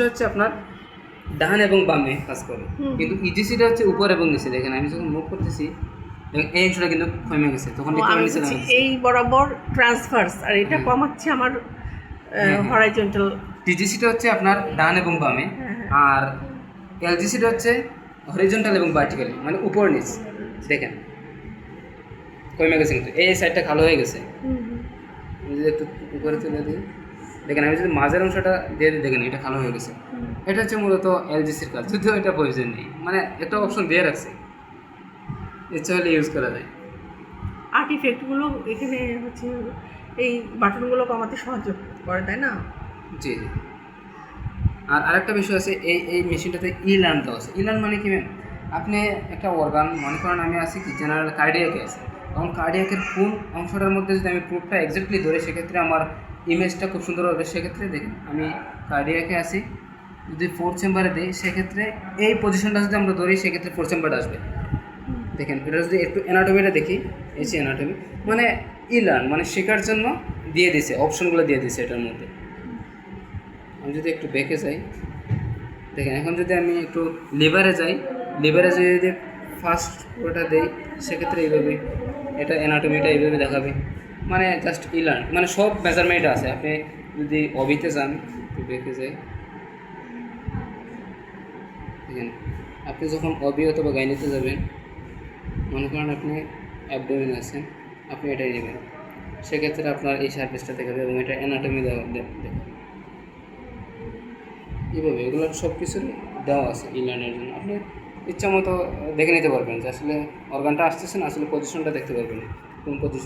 হচ্ছে আপনার ডান এবং বামে কাজ করে, কিন্তু ইজিসিটা হচ্ছে উপর এবং নিচে। দেখেন আমি যখন মুভ করতেছি এই অংশটা কিন্তু কমে গেছে, তখন নিচে এই বরাবর ট্রান্সফার্স আর এটা কমাচ্ছে আমার হরাইজন্টাল। টিজিসিটা হচ্ছে আপনার ডান এবং বামে, আর এলজিসিটা হচ্ছে হরিজন্টাল এবং ভার্টিক্যালি, মানে উপর নিচ। দেখেন কমে গেছে, কিন্তু এই সাইডটা কালো হয়ে গেছে। যদি একটু উপরে তুলে দিই, দেখেন আমি যদি মাঝের অংশটা দিয়ে দিই, দেখেন এটা কালো হয়ে গেছে। এটা হচ্ছে মূলত এলজিসির কাজ, যদিও এটা প্রয়োজন নেই, মানে একটা অপশন দিয়ে রাখছে, ইচ্ছা হলে ইউজ করা যায়। আর্টিফ্যাক্টগুলো এখানে হচ্ছে এই বাটনগুলো কমাতে সাহায্য করে, তাই না? জি জি। আর আরেকটা বিষয় আছে, এই মেশিনটাতে লার্ন দেওয়া আছে। লার্ন মানে কি ম্যাম, আপনি একটা অর্গান, মনে করেন আমি আছি কি জেনারেল কার্ডিয়াকে আছে, তখন কার্ডিয়াকের কোন অংশটার মধ্যে যদি আমি প্রুফটা এক্স্যাক্টলি ধরে, সেক্ষেত্রে আমার ইমেজটা খুব সুন্দর হবে। সেক্ষেত্রে দেখেন আমি কার্ডিয়াকে আছি, যদি ফোর্থ চেম্বারে দিই, সেক্ষেত্রে এই পজিশনটা যদি আমরা ধরি, সেক্ষেত্রে ফোর্থ চেম্বারটা আসবে। দেখেন এটা যদি একটু অ্যানাটমিটা দেখি, এই যে অ্যানাটমি, মানে লার্ন মানে শেখার জন্য দিয়ে দিছে, অপশনগুলো দিয়ে দিছে এটার মধ্যে। আমি যদি একটু ব্যাকে যাই, দেখেন এখন যদি আমি একটু লিভারে যাই, লিভারে যদি ফার্স্ট ওটা দেই, সেক্ষেত্রে এইভাবে এটা অ্যানাটমিটা এইভাবে দেখাবে, মানে জাস্ট লার্ন, মানে সব মেজারমেন্ট আছে। আপনি যদি অবিতে যান, একটু ব্যাকে যাই, দেখেন আপনি যখন অবি অথবা গাইনিতে যাবেন, মনে করেন আপনি অ্যাবডোমেন আছেন, আপনি এটাই নেবেন, সেক্ষেত্রে আপনার এই সার্ভিসটা দেখাবে এবং এটা অ্যানাটমি দেখাবে। এইভাবে এগুলো সব কিছু দেওয়া আছে লার্নের জন্য। আপনি ইচ্ছা মতো দেখে নিতে পারবেন যে আসলে অর্গানটা আসতেছে না, আসলে পজিশনটা দেখতে পারবেন কোন পজিশন।